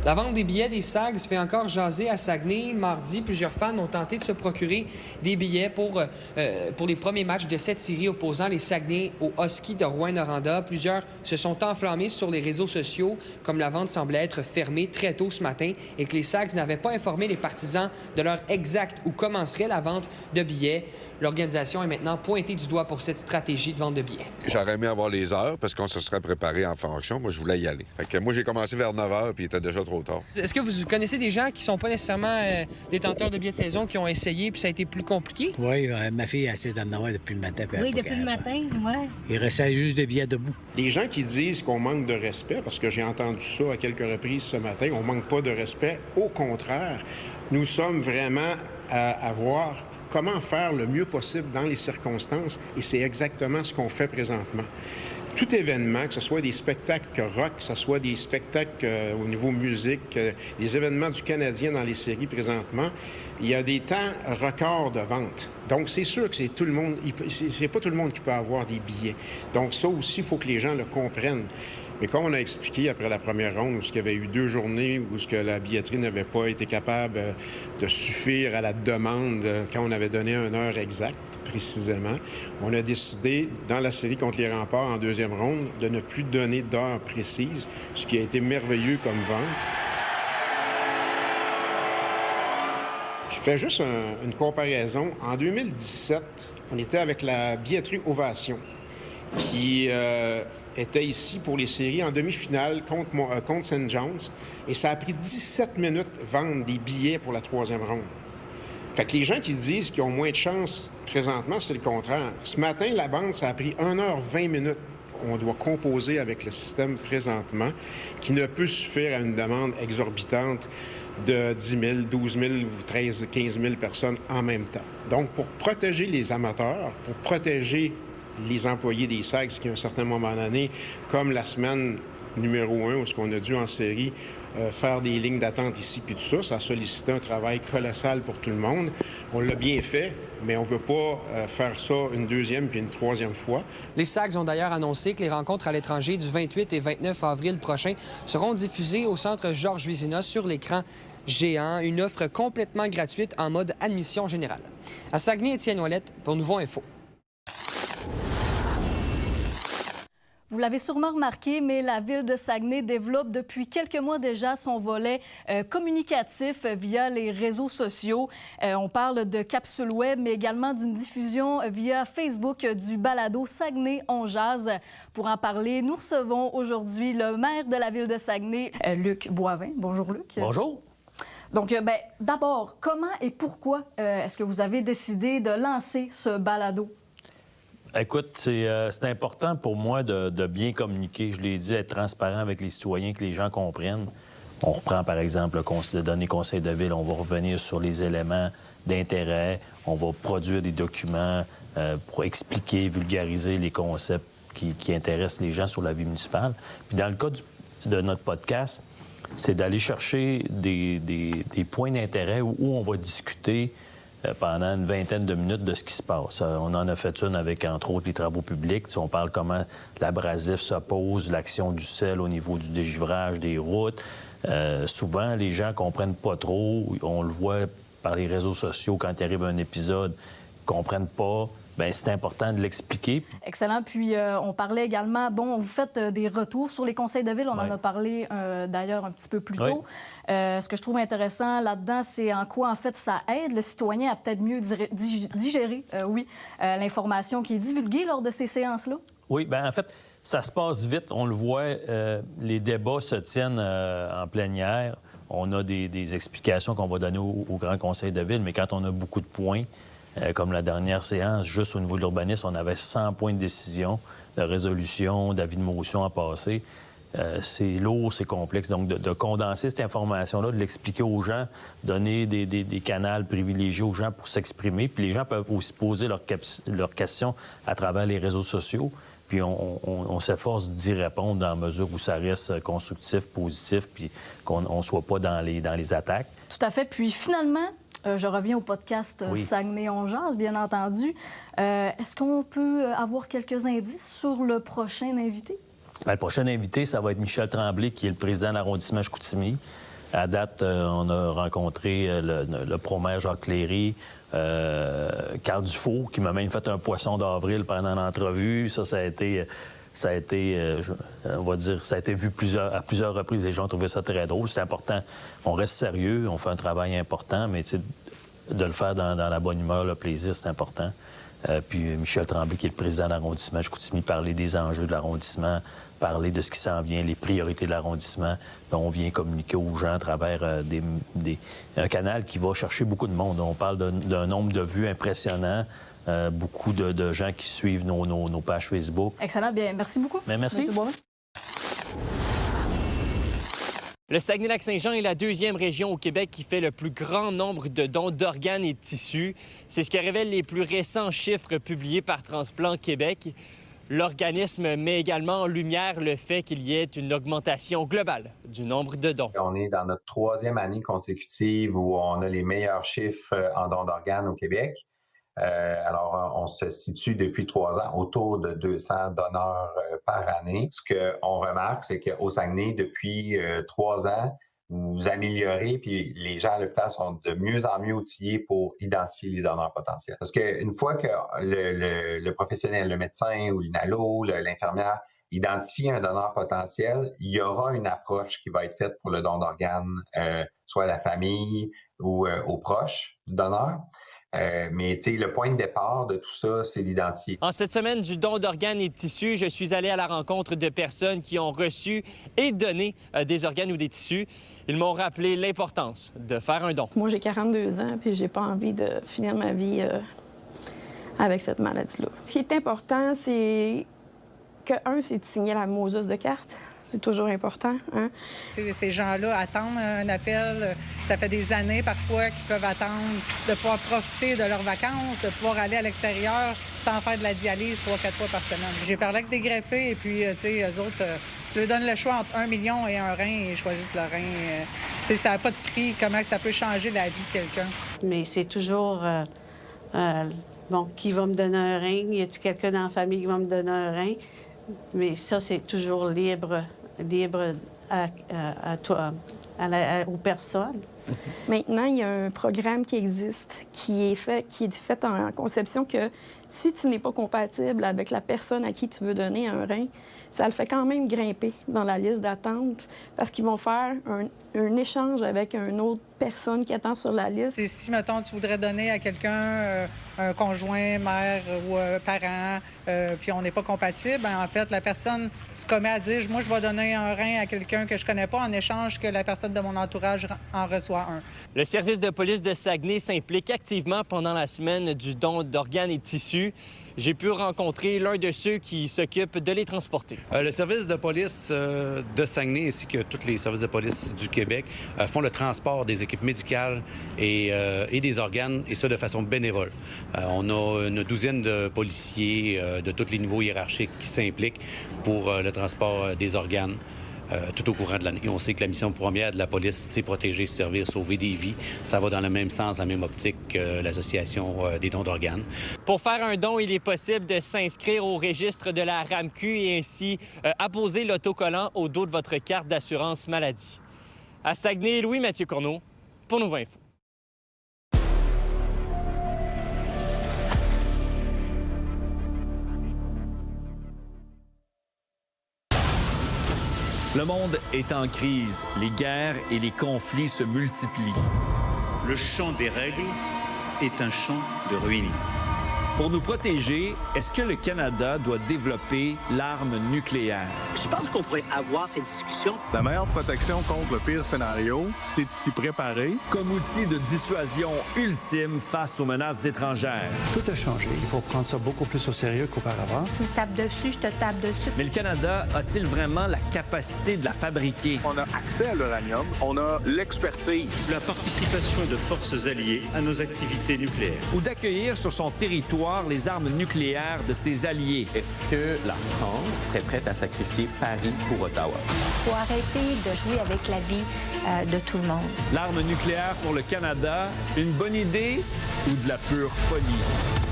La vente des billets des Sags fait encore jaser à Saguenay. Mardi, plusieurs fans ont tenté de se procurer des billets pour les premiers matchs de cette série opposant les Saguenay aux Huskies de Rouyn-Noranda. Plusieurs se sont enflammés sur les réseaux sociaux, comme la vente semblait être fermée très tôt ce matin et que les Sags n'avaient pas informé les partisans de l'heure exacte où commencerait la vente de billets. L'organisation est maintenant pointée du doigt pour cette stratégie de vente de billets. J'aurais aimé avoir les heures parce qu'on se serait préparé en fonction. Moi, je voulais y aller. Fait que moi, j'ai commencé vers 9 h puis il était déjà trop tard. Est-ce que vous connaissez des gens qui sont pas nécessairement détenteurs de billets de saison, qui ont essayé puis ça a été plus compliqué? Oui, ma fille a essayé d'en avoir depuis le matin. Oui, depuis le matin, oui. Il restait juste des billets debout. Les gens qui disent qu'on manque de respect, parce que j'ai entendu ça à quelques reprises ce matin, on manque pas de respect. Au contraire, nous sommes vraiment à voir comment faire le mieux possible dans les circonstances, et c'est exactement ce qu'on fait présentement. Tout événement, que ce soit des spectacles rock, que ce soit des spectacles au niveau musique, des événements du Canadien dans les séries présentement, il y a des temps records de vente. Donc, c'est sûr que c'est tout le monde, c'est pas tout le monde qui peut avoir des billets. Donc, ça aussi, il faut que les gens le comprennent. Mais comme on a expliqué après la première ronde, où il y avait eu 2 journées où la billetterie n'avait pas été capable de suffire à la demande quand on avait donné une heure exacte, précisément, on a décidé, dans la série contre les Remparts en 2e ronde, de ne plus donner d'heure précise, ce qui a été merveilleux comme vente. Je fais juste une comparaison. En 2017, on était avec la billetterie Ovation, qui était ici pour les séries en demi-finale contre St. John's. Et ça a pris 17 minutes vendre des billets pour la 3e ronde. Fait que les gens qui disent qu'ils ont moins de chance présentement, c'est le contraire. Ce matin, la bande, ça a pris 1h20 minutes. On doit composer avec le système présentement qui ne peut suffire à une demande exorbitante de 10 000, 12 000 ou 13 15 000 personnes en même temps. Donc, pour protéger les amateurs, pour protéger les employés des Sags qui, à un certain moment donné, comme la semaine numéro 1, où on a dû en série faire des lignes d'attente ici puis tout ça, ça a sollicité un travail colossal pour tout le monde. On l'a bien fait, mais on ne veut pas faire ça une 2e puis une 3e fois. Les Sags ont d'ailleurs annoncé que les rencontres à l'étranger du 28 et 29 avril prochain seront diffusées au centre Georges Vézina sur l'écran géant, une offre complètement gratuite en mode admission générale. À Saguenay, Étienne Ouellette pour Nouveau Info. Vous l'avez sûrement remarqué, mais la ville de Saguenay développe depuis quelques mois déjà son volet communicatif via les réseaux sociaux. On parle de capsules web, mais également d'une diffusion via Facebook du balado Saguenay on jase. Pour en parler, nous recevons aujourd'hui le maire de la ville de Saguenay, Luc Boivin. Bonjour, Luc. Bonjour. Donc, d'abord, comment et pourquoi est-ce que vous avez décidé de lancer ce balado? Écoute, c'est important pour moi de bien communiquer. Je l'ai dit, être transparent avec les citoyens, que les gens comprennent. On reprend, par exemple, le données conseil de ville. On va revenir sur les éléments d'intérêt. On va produire des documents pour expliquer, vulgariser les concepts qui intéressent les gens sur la vie municipale. Puis dans le cas de notre podcast, c'est d'aller chercher des points d'intérêt où on va discuter pendant une vingtaine de minutes de ce qui se passe. On en a fait une avec, entre autres, les travaux publics. On parle comment l'abrasif s'oppose, l'action du sel au niveau du dégivrage des routes. Souvent, les gens comprennent pas trop. On le voit par les réseaux sociaux quand il arrive un épisode, ils comprennent pas. Bien, c'est important de l'expliquer. Excellent. Puis, on parlait également, bon, vous faites des retours sur les conseils de ville. On en a parlé d'ailleurs un petit peu plus tôt. Ce que je trouve intéressant là-dedans, c'est en quoi, en fait, ça aide le citoyen à peut-être mieux digérer, l'information qui est divulguée lors de ces séances-là. Oui, bien, en fait, ça se passe vite. On le voit, les débats se tiennent en plénière. On a des explications qu'on va donner au Grand Conseil de ville, mais quand on a beaucoup de points, comme la dernière séance, juste au niveau de l'urbanisme, on avait 100 points de décision, de résolution, d'avis de motion à passer. C'est lourd, c'est complexe. Donc, de condenser cette information-là, de l'expliquer aux gens, donner des canaux privilégiés aux gens pour s'exprimer. Puis les gens peuvent aussi poser leurs questions à travers les réseaux sociaux. Puis on s'efforce d'y répondre dans la mesure où ça reste constructif, positif, puis qu'on ne soit pas dans les attaques. Tout à fait. Puis finalement, je reviens au podcast Saguenay on jase, bien entendu. Est-ce qu'on peut avoir quelques indices sur le prochain invité? Bien, le prochain invité, ça va être Michel Tremblay, qui est le président de l'arrondissement Chicoutimi. À date, on a rencontré le pro-maire Jacques Cléry, Carl Dufault, qui m'a même fait un poisson d'avril pendant l'entrevue. Ça a été, on va dire, ça a été vu à plusieurs reprises. Les gens ont trouvé ça très drôle. C'est important. On reste sérieux, on fait un travail important, mais de le faire dans la bonne humeur, le plaisir, c'est important. Puis Michel Tremblay, qui est le président de l'arrondissement de Chicoutimi, parler des enjeux de l'arrondissement, parler de ce qui s'en vient, les priorités de l'arrondissement. On vient communiquer aux gens à travers un canal qui va chercher beaucoup de monde. On parle d'un nombre de vues impressionnant. Beaucoup de gens qui suivent nos pages Facebook. Excellent. Bien, merci beaucoup. Bien, merci. Le Saguenay-Lac-Saint-Jean est la deuxième région au Québec qui fait le plus grand nombre de dons d'organes et de tissus. C'est ce que révèlent les plus récents chiffres publiés par Transplant Québec. L'organisme met également en lumière le fait qu'il y ait une augmentation globale du nombre de dons. On est dans notre 3e année consécutive où on a les meilleurs chiffres en dons d'organes au Québec. Alors, on se situe depuis 3 ans autour de 200 donneurs par année. Ce qu'on remarque, c'est qu'au Saguenay, depuis 3 ans, vous améliorez, puis les gens à l'hôpital sont de mieux en mieux outillés pour identifier les donneurs potentiels. Parce qu'une fois que le professionnel, le médecin ou l'inalo, l'infirmière, identifie un donneur potentiel, il y aura une approche qui va être faite pour le don d'organes, soit à la famille ou aux proches du donneur. Mais le point de départ de tout ça, c'est d'identifier. En cette semaine du don d'organes et de tissus, je suis allé à la rencontre de personnes qui ont reçu et donné des organes ou des tissus. Ils m'ont rappelé l'importance de faire un don. Moi, j'ai 42 ans, puis j'ai pas envie de finir ma vie avec cette maladie-là. Ce qui est important, c'est que, c'est de signer la mosus de carte. C'est toujours important. Hein? Ces gens-là attendent un appel. Ça fait des années parfois qu'ils peuvent attendre de pouvoir profiter de leurs vacances, de pouvoir aller à l'extérieur sans faire de la dialyse 3-4 fois par semaine. J'ai parlé avec des greffés et puis, eux autres, je leur donne le choix entre 1 million et un rein et ils choisissent le rein. Ça n'a pas de prix. Comment ça peut changer la vie de quelqu'un? Mais c'est toujours, qui va me donner un rein? Y a-t-il quelqu'un dans la famille qui va me donner un rein? Mais ça, c'est toujours libre à toi, aux personnes. Maintenant, il y a un programme qui existe, qui est fait en conception que si tu n'es pas compatible avec la personne à qui tu veux donner un rein, ça le fait quand même grimper dans la liste d'attente parce qu'ils vont faire un échange avec une autre personne qui attend sur la liste. Et si, mettons, tu voudrais donner à quelqu'un, un conjoint, mère ou parent, puis on n'est pas compatible, bien, en fait, la personne se commet à dire, moi, je vais donner un rein à quelqu'un que je connais pas en échange que la personne de mon entourage en reçoit un. Le service de police de Saguenay s'implique activement pendant la semaine du don d'organes et de tissus. J'ai pu rencontrer l'un de ceux qui s'occupent de les transporter. Le service de police de Saguenay ainsi que tous les services de police du Québec font le transport des équipes médicales et des organes, et ça de façon bénévole. On a une douzaine de policiers de tous les niveaux hiérarchiques qui s'impliquent pour le transport des organes. Tout au courant de l'année. On sait que la mission première de la police, c'est protéger, servir, sauver des vies. Ça va dans le même sens, la même optique que l'Association des dons d'organes. Pour faire un don, il est possible de s'inscrire au registre de la RAMQ et ainsi apposer l'autocollant au dos de votre carte d'assurance maladie. À Saguenay, Louis-Mathieu Courneau pour Nouveau Info. Le monde est en crise. Les guerres et les conflits se multiplient. Le champ des règles est un champ de ruines. Pour nous protéger, est-ce que le Canada doit développer l'arme nucléaire? Je pense qu'on pourrait avoir ces discussions. La meilleure protection contre le pire scénario, c'est de s'y préparer. Comme outil de dissuasion ultime face aux menaces étrangères. Tout a changé. Il faut prendre ça beaucoup plus au sérieux qu'auparavant. Tu me tapes dessus, je te tape dessus. Mais le Canada a-t-il vraiment la capacité de la fabriquer? On a accès à l'uranium, on a l'expertise. La participation de forces alliées à nos activités nucléaires. Ou d'accueillir sur son territoire les armes nucléaires de ses alliés. Est-ce que la France serait prête à sacrifier Paris pour Ottawa? Il faut arrêter de jouer avec la vie de tout le monde. L'arme nucléaire pour le Canada, une bonne idée ou de la pure folie?